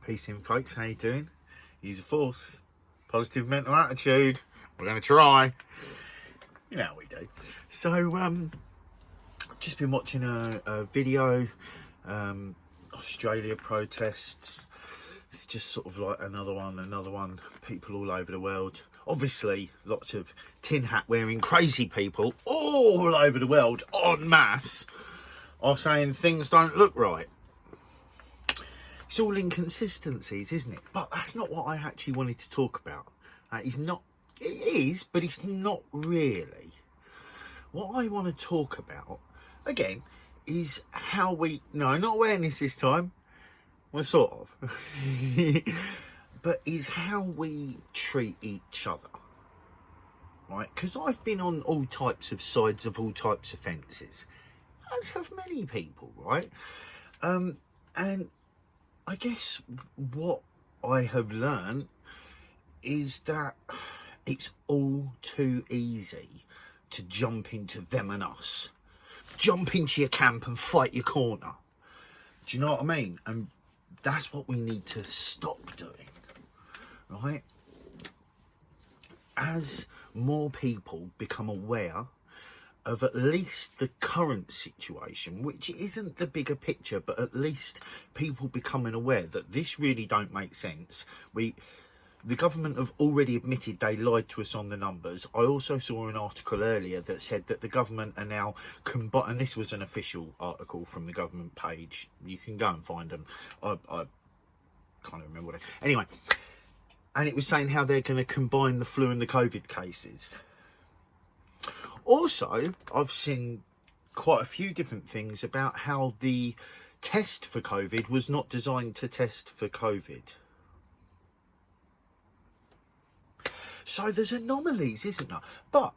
Peace in, folks. How you doing? Use a force. Positive mental attitude. We're going to try. You know how we do. So, I've just been watching a video. Australia protests. It's just sort of like another one. People all over the world. Obviously, lots of tin hat wearing crazy people all over the world en masse are saying things don't look right. It's all inconsistencies, isn't it? But that's not what I actually wanted to talk about. It is, but it's not really. What I want to talk about, again, is how we... No, not awareness this time. Well, sort of. But is how we treat each other. Right? Because I've been on all types of sides of all types of fences. As have many people, right? And I guess what I have learned is that it's all too easy to jump into them and us. Jump into your camp and fight your corner. Do you know what I mean? And that's what we need to stop doing, right? As more people become aware of at least the current situation, which isn't the bigger picture, but at least people becoming aware that this really don't make sense. The government have already admitted they lied to us on the numbers. I also saw an article earlier that said that the government are now and this was an official article from the government page. You can go and find them. I can't remember what anyway. And it was saying how they're going to combine the flu and the COVID cases. Also, I've seen quite a few different things about how the test for COVID was not designed to test for COVID. So there's anomalies, isn't there? But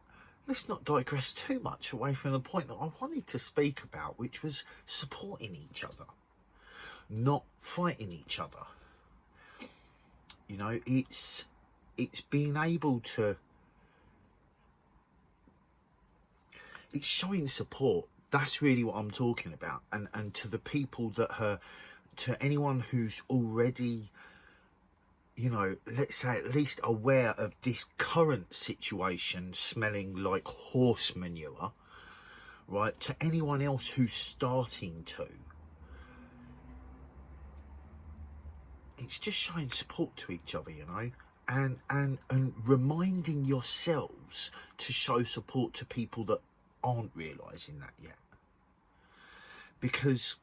let's not digress too much away from the point that I wanted to speak about, which was supporting each other, not fighting each other. You know, it's being able to... It's showing support. That's really what I'm talking about. And to the people that to anyone who's already, you know, let's say at least aware of this current situation smelling like horse manure, right? To anyone else who's starting to. It's just showing support to each other, you know, and reminding yourselves to show support to people that aren't realising that yet. Because,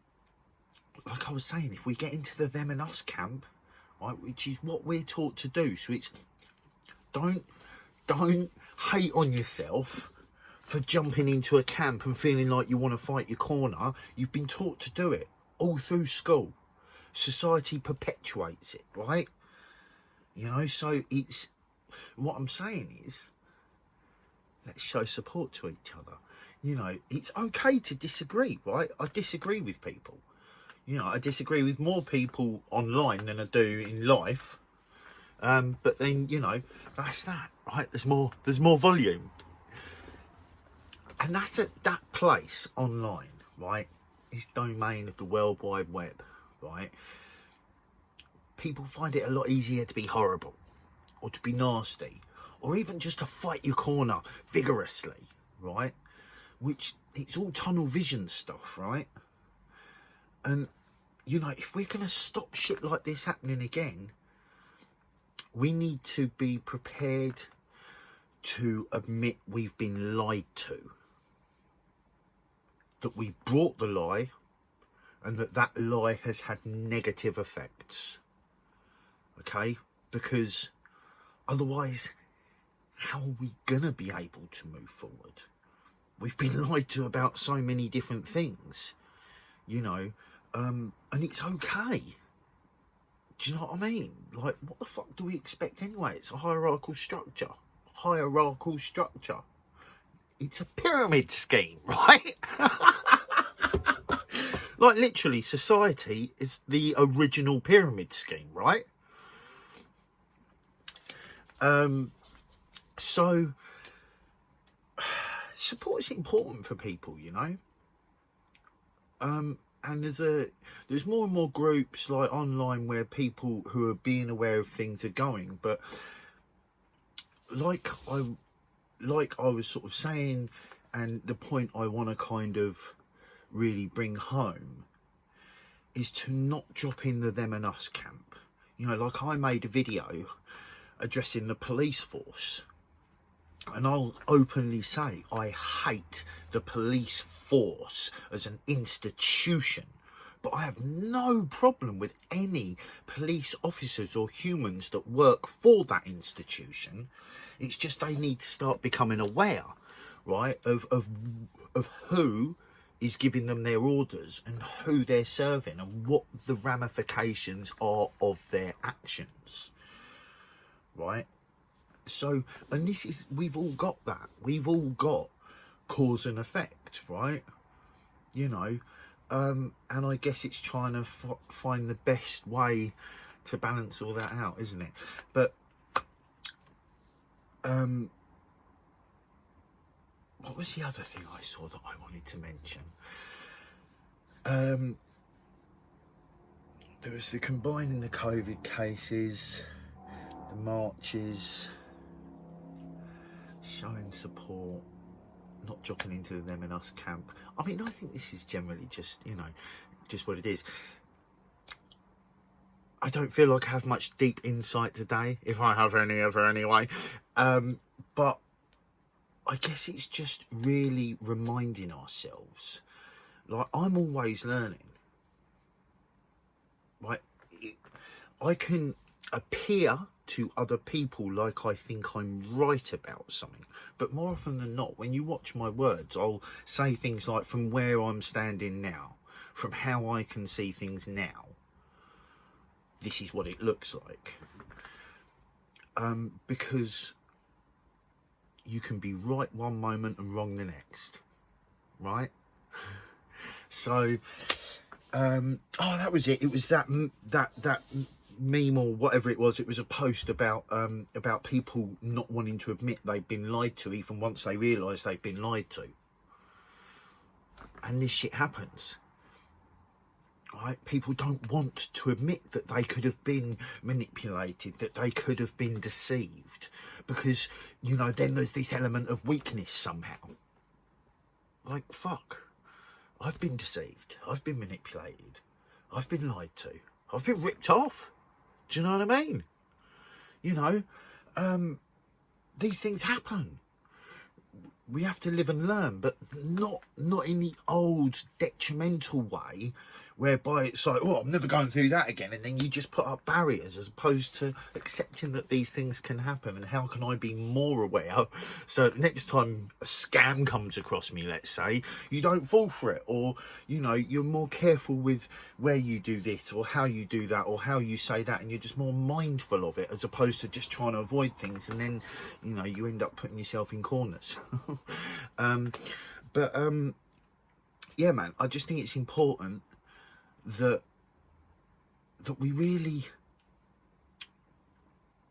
like I was saying, if we get into the them and us camp, right, which is what we're taught to do, so it's don't hate on yourself for jumping into a camp and feeling like you want to fight your corner. You've been taught to do it all through school. Society perpetuates it, right? You know, so it's... What I'm saying is, let's show support to each other. You know, it's okay to disagree, right? I disagree with people. You know, I disagree with more people online than I do in life. But then, you know, that's that, right? There's more volume. And that's at that place online, right? This domain of the World Wide Web, right? People find it a lot easier to be horrible or to be nasty or even just to fight your corner vigorously, right? Which, it's all tunnel vision stuff, right? And, you know, if we're going to stop shit like this happening again, we need to be prepared to admit we've been lied to. That we brought the lie and that lie has had negative effects. Okay? Because otherwise, how are we going to be able to move forward? We've been lied to about so many different things, you know, and it's okay. Do you know what I mean? Like, what the fuck do we expect anyway? It's a hierarchical structure. It's a pyramid scheme, right? Like, literally, society is the original pyramid scheme, right? So support is important for people, you know. and there's more and more groups like online where people who are being aware of things are going, but like I was sort of saying, and the point I want to kind of really bring home is to not drop in the them and us camp. You know, like I made a video addressing the police force, and I'll openly say I hate the police force as an institution, but I have no problem with any police officers or humans that work for that institution. It's just they need to start becoming aware, right, of who is giving them their orders and who they're serving and what the ramifications are of their actions, right? So, and this is, we've all got that. We've all got cause and effect, right? You know, and I guess it's trying to find the best way to balance all that out, isn't it? But, what was the other thing I saw that I wanted to mention? There was the combining the COVID cases, the marches, showing support, not dropping into the them and us camp. I mean, I think this is generally just, you know, just what it is. I don't feel like I have much deep insight today, if I have any ever anyway. But I guess it's just really reminding ourselves, like, I'm always learning. Right? I can appear to other people like I think I'm right about something, but more often than not, when you watch my words, I'll say things like, from where I'm standing now, from how I can see things now, this is what it looks like. Because you can be right one moment and wrong the next, right? So, oh, that was it. It was that meme or whatever it was. It was a post about people not wanting to admit they've been lied to, even once they realise they've been lied to. And this shit happens. Right? People don't want to admit that they could have been manipulated, that they could have been deceived, because, you know, then there's this element of weakness somehow. Like, fuck. I've been deceived. I've been manipulated. I've been lied to. I've been ripped off. Do you know what I mean? You know, these things happen. We have to live and learn, but not in the old detrimental way, whereby it's like, oh, I'm never going through that again, and then you just put up barriers, as opposed to accepting that these things can happen, and how can I be more aware so that next time a scam comes across me, let's say, you don't fall for it, or, you know, you're more careful with where you do this or how you do that or how you say that, and you're just more mindful of it, as opposed to just trying to avoid things, and then, you know, you end up putting yourself in corners. Yeah, man, I just think it's important that we really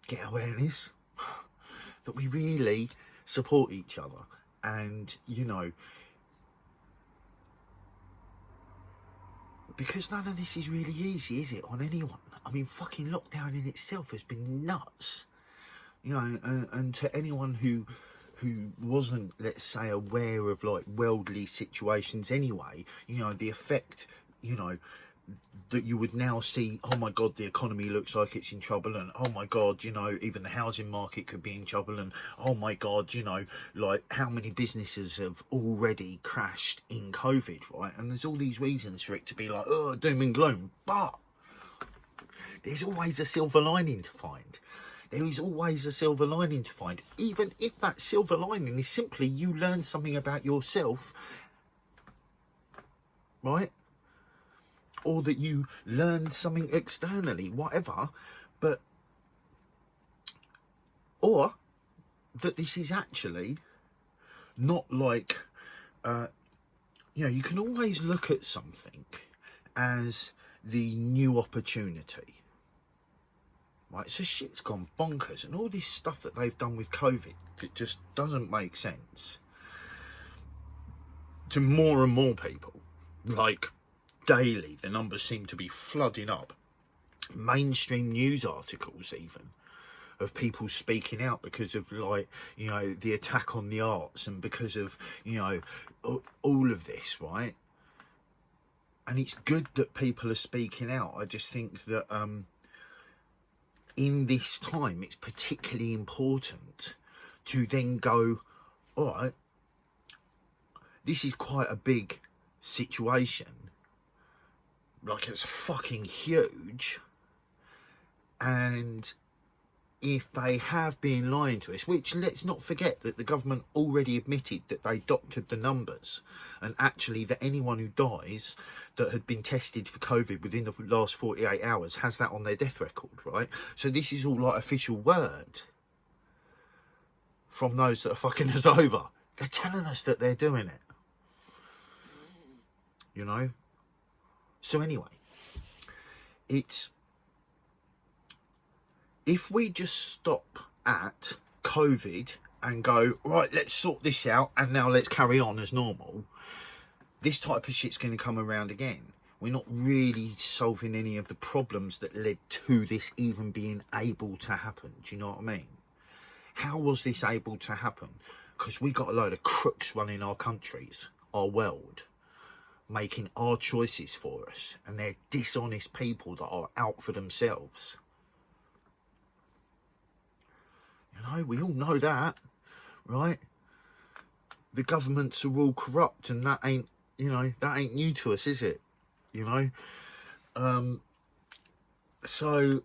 get awareness, that we really support each other, and, you know, because none of this is really easy, is it, on anyone? I mean, fucking lockdown in itself has been nuts, you know, and to anyone who wasn't, let's say, aware of, like, worldly situations anyway, you know, the effect, you know, that you would now see, oh my God, the economy looks like it's in trouble, and oh my God, you know, even the housing market could be in trouble, and oh my God, you know, like, how many businesses have already crashed in COVID, right? And there's all these reasons for it to be like, oh, doom and gloom, but there's always a silver lining to find. There is always a silver lining to find, even if that silver lining is simply you learn something about yourself, right? Or that you learn something externally, whatever, but, or that this is actually not like, you know, you can always look at something as the new opportunity. Right, so shit's gone bonkers, and all this stuff that they've done with COVID, it just doesn't make sense to more and more people. Like, daily, the numbers seem to be flooding up. Mainstream news articles even, of people speaking out because of, like, you know, the attack on the arts, and because of, you know, all of this, right? And it's good that people are speaking out. I just think that in this time, it's particularly important to then go, all right, this is quite a big situation. Like, it's fucking huge. And if they have been lying to us, which, let's not forget that the government already admitted that they doctored the numbers, and actually that anyone who dies that had been tested for COVID within the last 48 hours has that on their death record, right? So this is all like official word from those that are fucking us over. They're telling us that they're doing it, you know? So anyway, it's, if we just stop at COVID and go, right, let's sort this out and now let's carry on as normal, this type of shit's going to come around again. We're not really solving any of the problems that led to this even being able to happen. Do you know what I mean? How was this able to happen? Because we got a load of crooks running our countries, our world, making our choices for us, and they're dishonest people that are out for themselves. You know, we all know that, right? The governments are all corrupt, and that ain't, you know, that ain't new to us, is it? You know? So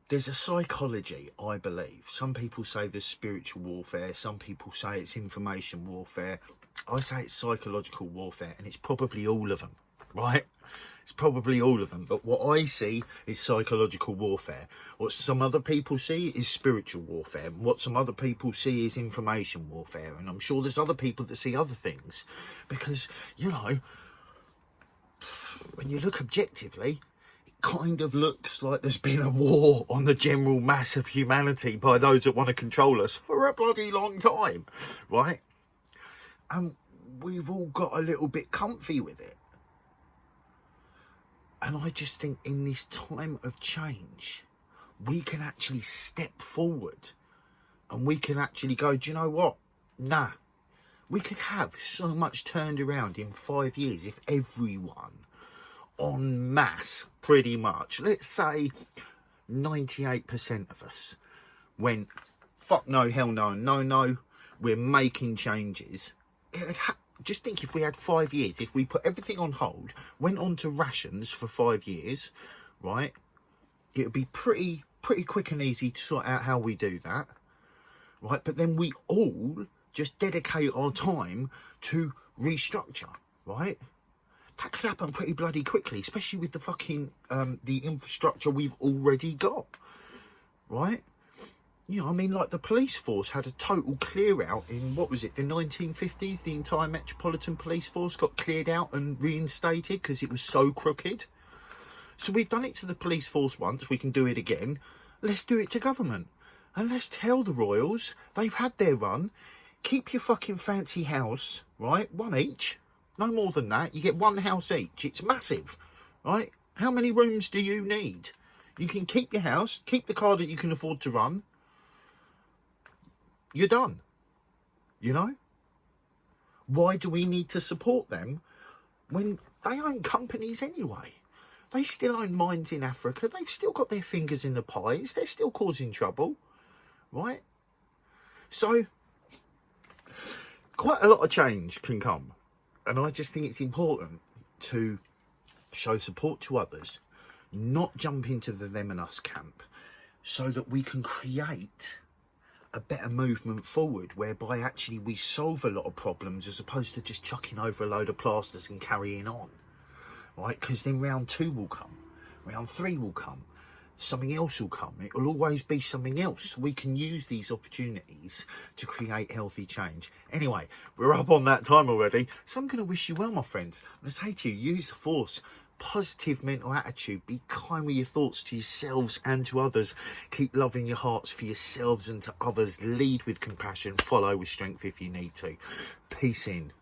there's a psychology, I believe. Some people say there's spiritual warfare. Some people say it's information warfare. I say it's psychological warfare, and it's probably all of them, right? It's probably all of them. But what I see is psychological warfare. What some other people see is spiritual warfare. What some other people see is information warfare. And I'm sure there's other people that see other things. Because, you know, when you look objectively, it kind of looks like there's been a war on the general mass of humanity by those that want to control us for a bloody long time, right? And we've all got a little bit comfy with it. And I just think in this time of change, we can actually step forward and we can actually go, do you know what? Nah, we could have so much turned around in 5 years if everyone en masse, pretty much, let's say 98% of us went, fuck no, hell no, no, we're making changes. Just think if we had 5 years, if we put everything on hold, went on to rations for 5 years, right? It would be pretty quick and easy to sort out how we do that, right? But then we all just dedicate our time to restructure, right? That could happen pretty bloody quickly, especially with the fucking, the infrastructure we've already got, right? You know, I mean, like the police force had a total clear out in, what was it, the 1950s? The entire Metropolitan Police Force got cleared out and reinstated because it was so crooked. So we've done it to the police force once, we can do it again. Let's do it to government. And let's tell the royals they've had their run. Keep your fucking fancy house, right? One each. No more than that. You get one house each. It's massive, right? How many rooms do you need? You can keep your house, keep the car that you can afford to run. You're done, you know? Why do we need to support them when they own companies anyway? They still own mines in Africa. They've still got their fingers in the pies. They're still causing trouble, right? So, quite a lot of change can come. And I just think it's important to show support to others, not jump into the them and us camp, so that we can create a better movement forward whereby actually we solve a lot of problems as opposed to just chucking over a load of plasters and carrying on, right? Because then round 2 will come, round 3 will come, something else will come. It will always be something else. We can use these opportunities to create healthy change. Anyway, we're up on that time already, so I'm going to wish you well, my friends. I'm going to say to you, use the force positive mental attitude. Be kind with your thoughts to yourselves and to others. Keep loving your hearts for yourselves and to others. Lead with compassion. Follow with strength if you need to. Peace in.